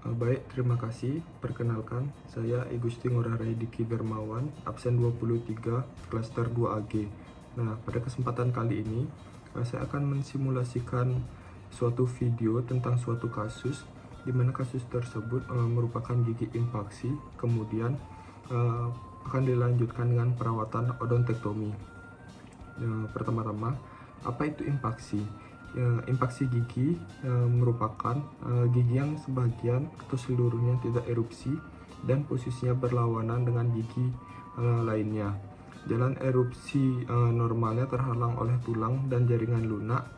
Baik, terima kasih. Perkenalkan, saya Igusti Ngurah Rai Diki Bermawan, absen 23, klaster 2AG. Nah, pada kesempatan kali ini, saya akan mensimulasikan suatu video tentang suatu kasus, di mana kasus tersebut merupakan gigi impaksi, kemudian akan dilanjutkan dengan perawatan odontektomi. Pertama-tama, apa itu impaksi? Impaksi gigi merupakan gigi yang sebagian atau seluruhnya tidak erupsi dan posisinya berlawanan dengan gigi lainnya. Jalan erupsi normalnya terhalang oleh tulang dan jaringan lunak,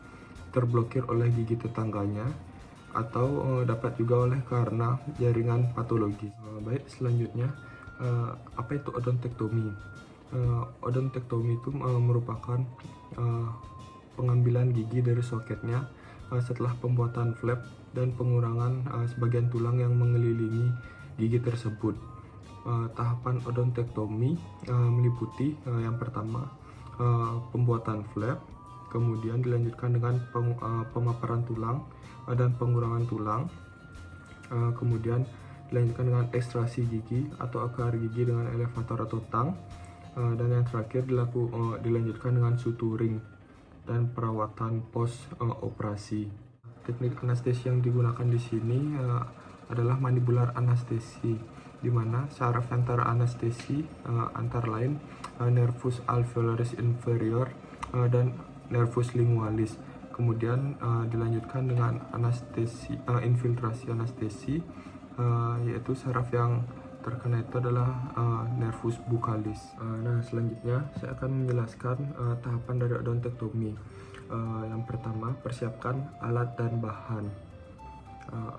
terblokir oleh gigi tetangganya, atau dapat juga oleh karena jaringan patologis. Baik, selanjutnya, apa itu odontektomi? Odontektomi itu merupakan pengambilan gigi dari soketnya setelah pembuatan flap dan pengurangan sebagian tulang yang mengelilingi gigi tersebut. Tahapan odontektomi meliputi yang pertama pembuatan flap, kemudian dilanjutkan dengan pemaparan tulang dan pengurangan tulang, kemudian dilanjutkan dengan ekstraksi gigi atau akar gigi dengan elevator atau tang, dan yang terakhir dilanjutkan dengan suturing dan perawatan post operasi. Teknik anestesi yang digunakan di sini adalah mandibular anestesi, di mana saraf antara anestesi antara lain nervus alveolaris inferior dan nervus lingualis. Kemudian dilanjutkan dengan anestesi infiltrasi anestesi, yaitu saraf yang terkena itu adalah nervus buccalis. Nah, selanjutnya saya akan menjelaskan tahapan dari odontektomi. Yang pertama, persiapkan alat dan bahan.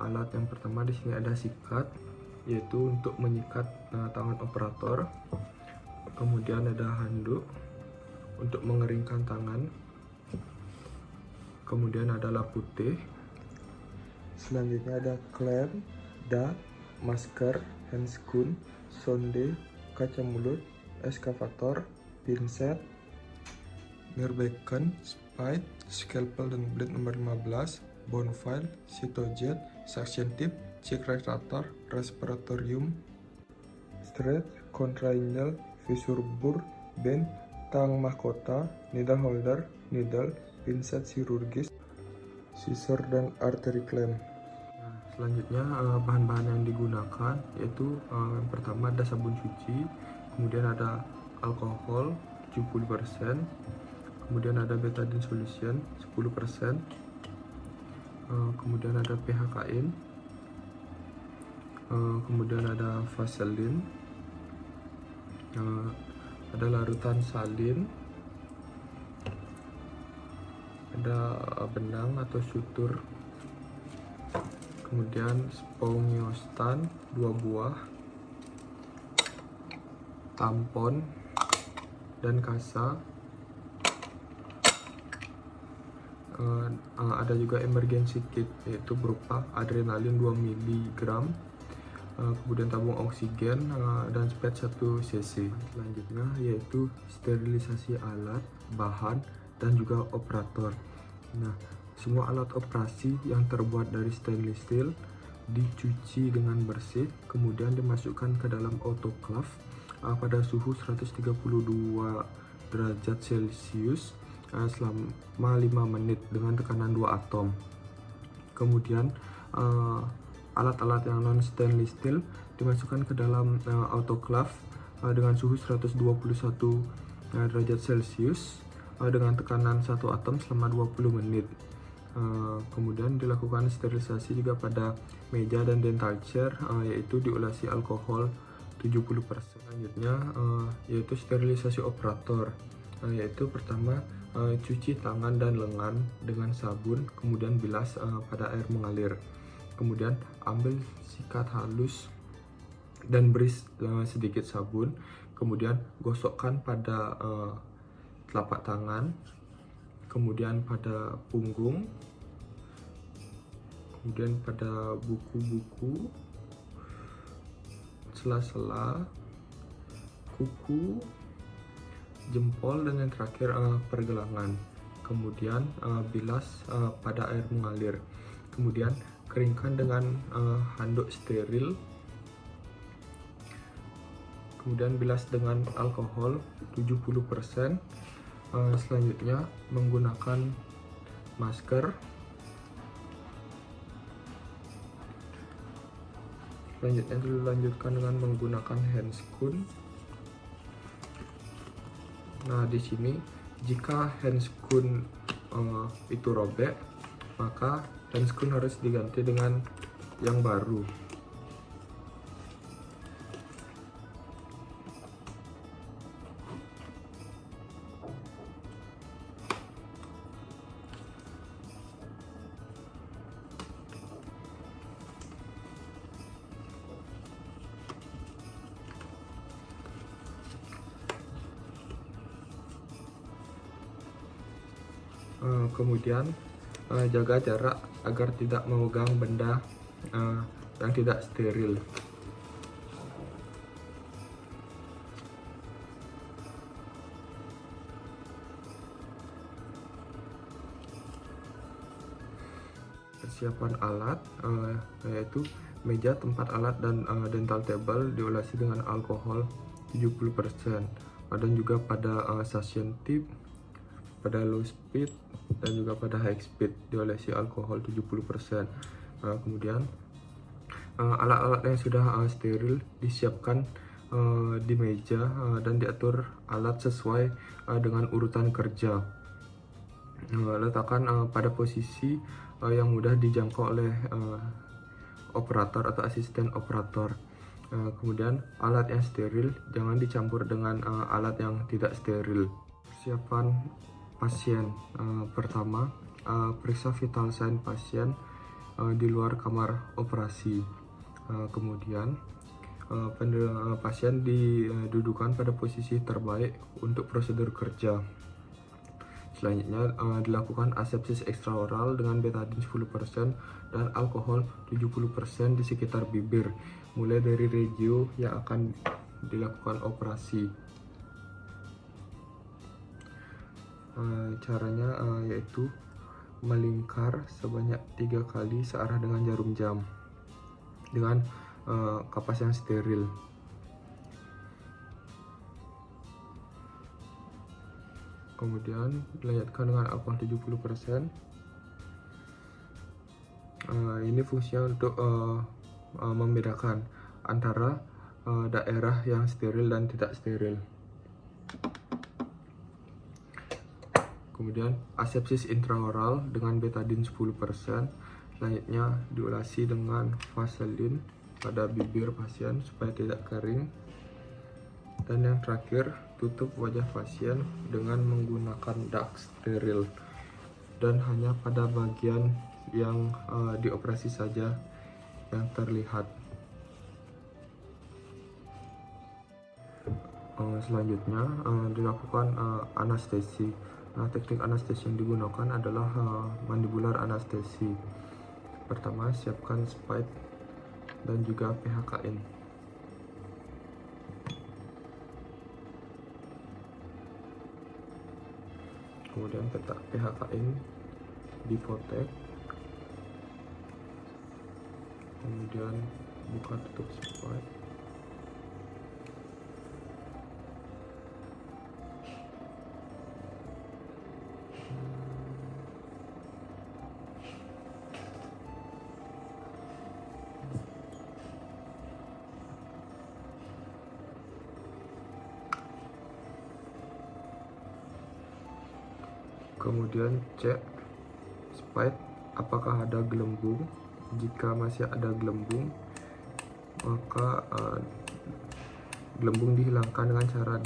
Alat yang pertama di sini ada sikat, yaitu untuk menyikat tangan operator. Kemudian ada handuk untuk mengeringkan tangan. Kemudian ada lap putih. Selanjutnya ada clamp, dart, masker, handscoon, sonde, kaca mulut, eskavator, pinset, mirbekan, spide, scalpel dan blade nomor 15, bone file, cytojet, suction tip, cheek retractor, respiratorium, stretch, contraingeal, fissure bur, bend, tang mahkota, needle holder, needle, pinset chirurgis, scissor dan artery clamp. Selanjutnya bahan-bahan yang digunakan yaitu yang pertama ada sabun cuci, kemudian ada alkohol 70%, kemudian ada betadine solution 10%, kemudian ada pH kain, kemudian ada vaselin, ada larutan salin, ada benang atau sutur, kemudian spongiostan 2 buah, tampon dan kasa. Ada juga emergency kit, yaitu berupa adrenalin 2 mg, kemudian tabung oksigen dan spet 1 cc. Selanjutnya yaitu sterilisasi alat, bahan, dan juga operator. Nah, semua alat operasi yang terbuat dari stainless steel dicuci dengan bersih, kemudian dimasukkan ke dalam autoclave pada suhu 132 derajat Celcius selama 5 menit dengan tekanan 2 atom. Kemudian alat-alat yang non stainless steel dimasukkan ke dalam autoclave dengan suhu 121 derajat Celcius dengan tekanan 1 atom selama 20 menit. Kemudian dilakukan sterilisasi juga pada meja dan dental chair, yaitu diolesi alkohol 70%. Selanjutnya yaitu sterilisasi operator, yaitu pertama cuci tangan dan lengan dengan sabun, kemudian bilas pada air mengalir. Kemudian ambil sikat halus dan beri sedikit sabun, kemudian gosokkan pada telapak tangan, kemudian pada punggung, kemudian pada buku-buku, sela-sela, kuku, jempol, dan yang terakhir pergelangan. Kemudian bilas pada air mengalir. Kemudian keringkan dengan handuk steril. Kemudian bilas dengan alkohol 70%. Selanjutnya menggunakan masker. Selanjutnya dilanjutkan dengan menggunakan handscoon. Nah, di sini jika handscoon itu robek, maka handscoon harus diganti dengan yang baru. Kemudian jaga jarak agar tidak memegang benda yang tidak steril. Persiapan alat yaitu meja, tempat alat, dan dental table diolesi dengan alkohol 70%, dan juga pada suction tip, pada low speed, dan juga pada high speed diolesi alkohol 70%. Kemudian alat-alat yang sudah steril disiapkan di meja dan diatur alat sesuai dengan urutan kerja. Letakkan pada posisi yang mudah dijangkau oleh operator atau asisten operator. Kemudian alat yang steril jangan dicampur dengan alat yang tidak steril. Persiapan pasien. Pertama, periksa vital sign pasien di luar kamar operasi. Kemudian pasien didudukan pada posisi terbaik untuk prosedur kerja. Selanjutnya dilakukan asepsis ekstraoral dengan betadine 10% dan alkohol 70% di sekitar bibir, mulai dari regio yang akan dilakukan operasi. Caranya yaitu melingkar sebanyak 3 kali searah dengan jarum jam dengan kapas yang steril. Kemudian dilanjutkan dengan alkohol 70%. Ini fungsinya untuk membedakan antara daerah yang steril dan tidak steril. Kemudian asepsis intraoral dengan betadine 10%. Selanjutnya diolesi dengan vaselin pada bibir pasien supaya tidak kering. Dan yang terakhir, tutup wajah pasien dengan menggunakan dak steril dan hanya pada bagian yang dioperasi saja yang terlihat. Selanjutnya dilakukan anestesi. Teknik anestesi yang digunakan adalah mandibular anestesi. Pertama, siapkan spike dan juga PHKN. Kemudian letak PHKN di potek. Kemudian buka tutup spike. Kemudian cek spike apakah ada gelembung. Jika masih ada gelembung, maka gelembung dihilangkan dengan cara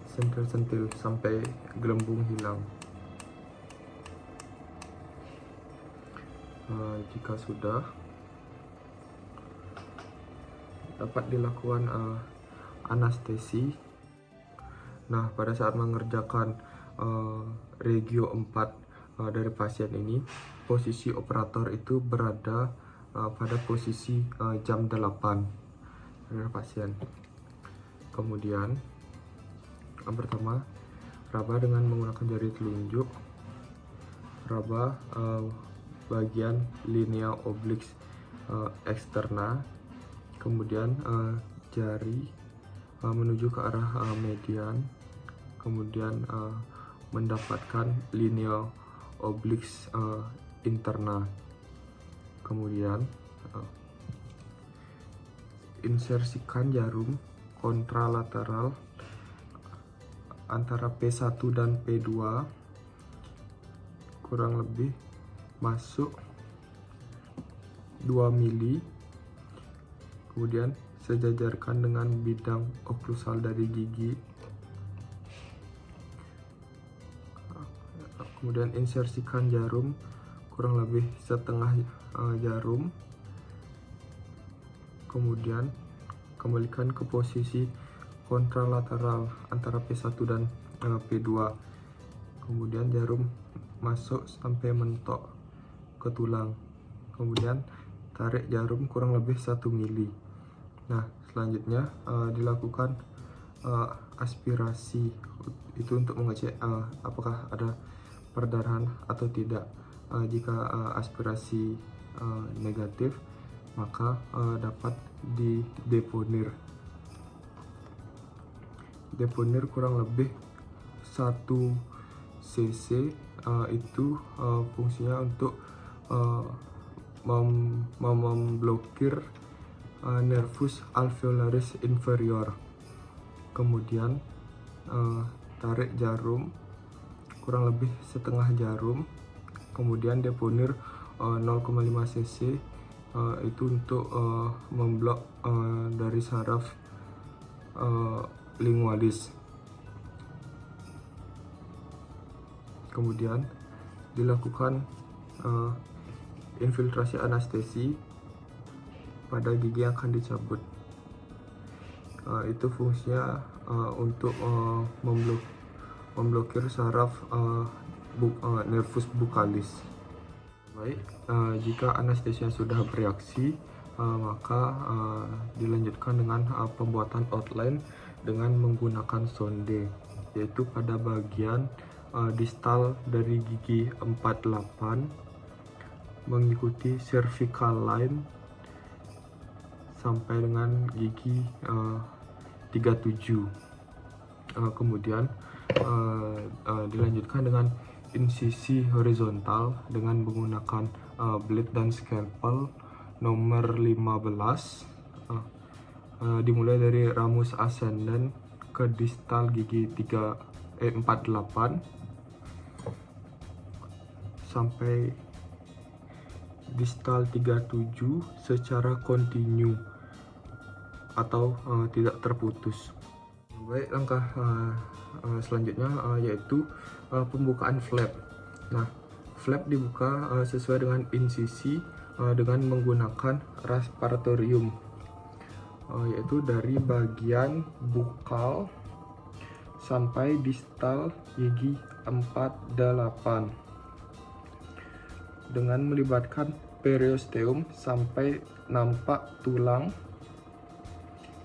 disentil-sentil sampai gelembung hilang. Jika sudah, dapat dilakukan anestesi. Nah, pada saat mengerjakan regio 4 dari pasien ini, posisi operator itu berada pada posisi jam 8 dari pasien. Kemudian pertama, raba dengan menggunakan jari telunjuk. Raba bagian linea obliques eksterna, kemudian jari menuju ke arah median, kemudian mendapatkan linea obliques interna, kemudian insersikan jarum kontralateral antara P1 dan P2 kurang lebih masuk 2 mili, kemudian sejajarkan dengan bidang oklusal dari gigi, kemudian insersikan jarum kurang lebih setengah jarum, kemudian kembalikan ke posisi kontralateral antara P1 dan P2, kemudian jarum masuk sampai mentok ke tulang, kemudian tarik jarum kurang lebih 1 mili. Nah, selanjutnya dilakukan aspirasi, itu untuk mengecek apakah ada perdarahan atau tidak. Jika aspirasi negatif, maka dapat dideponir. Deponir kurang lebih 1 cc, itu fungsinya untuk memblokir nervus alveolaris inferior. Kemudian tarik jarum kurang lebih setengah jarum, kemudian deponir 0,5 cc, itu untuk memblok dari saraf lingualis. Kemudian dilakukan infiltrasi anestesi pada gigi yang akan dicabut. Itu fungsinya untuk memblokir saraf nervus buccalis. Baik, jika anestesia sudah bereaksi, maka dilanjutkan dengan pembuatan outline dengan menggunakan sonde, yaitu pada bagian distal dari gigi 48 mengikuti cervical line sampai dengan gigi 37. Kemudian dilanjutkan dengan insisi horizontal dengan menggunakan blade dan scalpel nomor 15, dimulai dari ramus ascendent ke distal gigi 48 sampai distal 37 secara kontinu atau tidak terputus. Baik, langkah selanjutnya yaitu pembukaan flap. Nah, flap dibuka sesuai dengan insisi dengan menggunakan respiratorium, yaitu dari bagian bukal sampai distal gigi 48 dengan melibatkan periosteum sampai nampak tulang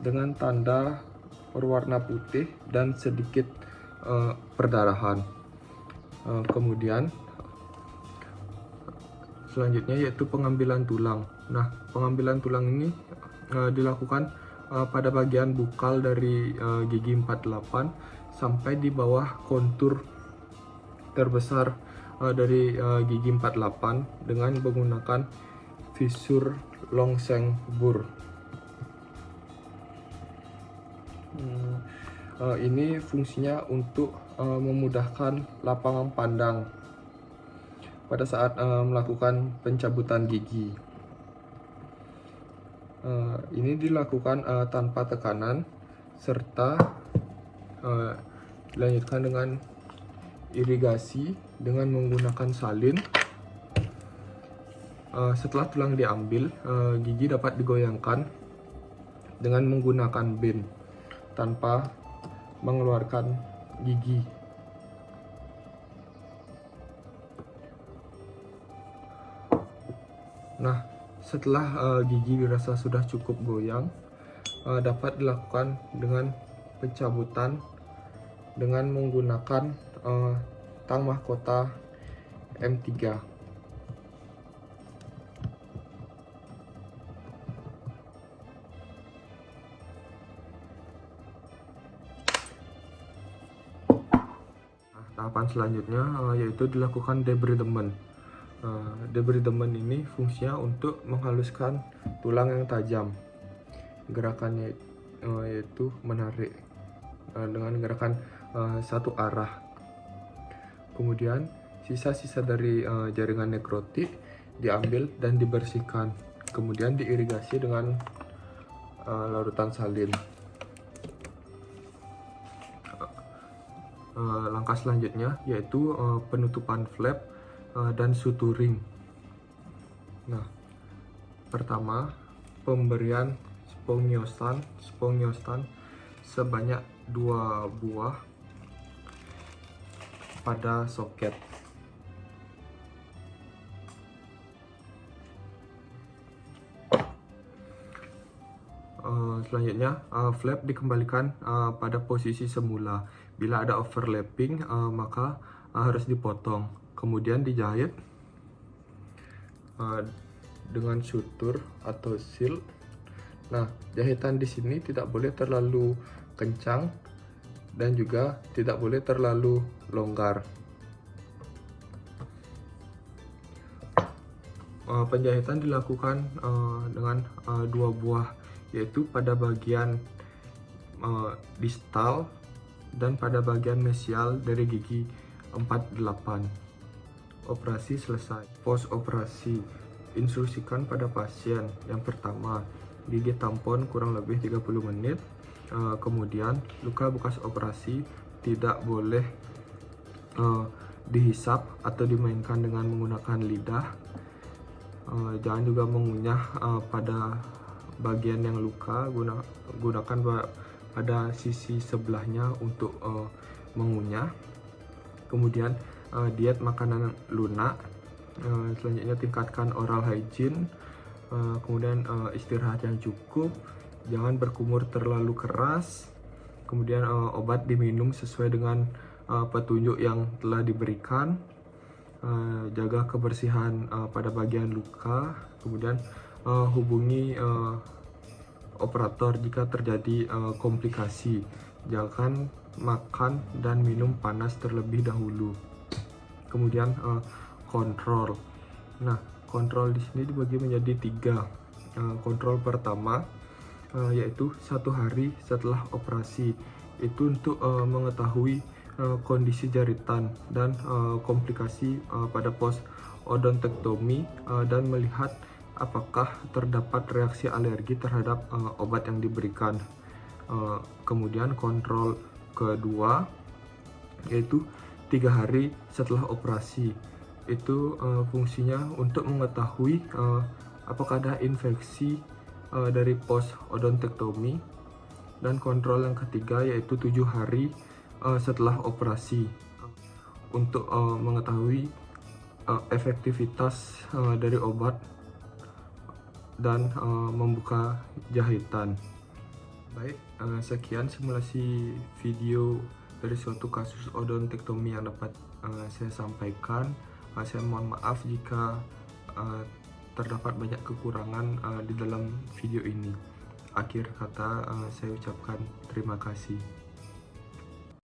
dengan tanda berwarna putih dan sedikit perdarahan. Kemudian selanjutnya yaitu pengambilan tulang. Nah, pengambilan tulang ini dilakukan pada bagian bukal dari gigi 48 sampai di bawah kontur terbesar dari gigi 48 dengan menggunakan visur Longseng-Burr. Ini fungsinya untuk memudahkan lapangan pandang pada saat melakukan pencabutan gigi. Ini dilakukan tanpa tekanan serta dilanjutkan dengan irigasi dengan menggunakan salin. Setelah tulang diambil, gigi dapat digoyangkan dengan menggunakan bin tanpa mengeluarkan gigi. Nah, setelah gigi dirasa sudah cukup goyang, dapat dilakukan dengan pencabutan dengan menggunakan tang mahkota M3. Tahapan selanjutnya yaitu dilakukan debridement. Debridement ini fungsinya untuk menghaluskan tulang yang tajam. Gerakannya yaitu menarik dengan gerakan satu arah. Kemudian sisa-sisa dari jaringan nekrotik diambil dan dibersihkan. Kemudian diirigasi dengan larutan salin. Langkah selanjutnya yaitu penutupan flap dan suturing. Nah, pertama pemberian spongiostan sebanyak 2 buah pada soket. Selanjutnya flap dikembalikan pada posisi semula. Bila ada overlapping maka harus dipotong, kemudian dijahit dengan sutur atau seal. Nah, jahitan di sini tidak boleh terlalu kencang dan juga tidak boleh terlalu longgar. Penjahitan dilakukan dengan 2 buah, yaitu pada bagian distal dan pada bagian mesial dari gigi 48. Operasi selesai. Post operasi, instruksikan pada pasien. Yang pertama, gigit tampon kurang lebih 30 menit. Kemudian luka bekas operasi tidak boleh dihisap atau dimainkan dengan menggunakan lidah. Jangan juga mengunyah pada bagian yang luka, gunakan pada sisi sebelahnya untuk mengunyah. Kemudian diet makanan lunak. Selanjutnya tingkatkan oral hygiene. Kemudian istirahat yang cukup, jangan berkumur terlalu keras. Kemudian obat diminum sesuai dengan petunjuk yang telah diberikan. Jaga kebersihan pada bagian luka. Kemudian hubungi operator jika terjadi komplikasi. Jangan makan dan minum panas terlebih dahulu. Kemudian kontrol. Nah, kontrol di sini dibagi menjadi 3. Kontrol pertama yaitu 1 hari setelah operasi. Itu untuk mengetahui kondisi jaritan dan komplikasi pada post odontektomi dan melihat apakah terdapat reaksi alergi terhadap obat yang diberikan. Kemudian kontrol kedua yaitu 3 hari setelah operasi. Itu fungsinya untuk mengetahui apakah ada infeksi dari post odontektomi. Dan kontrol yang ketiga yaitu 7 hari setelah operasi untuk mengetahui efektivitas dari obat dan membuka jahitan. Baik, sekian simulasi video dari suatu kasus odontektomi yang dapat saya sampaikan. Saya mohon maaf jika terdapat banyak kekurangan di dalam video ini. Akhir kata saya ucapkan terima kasih.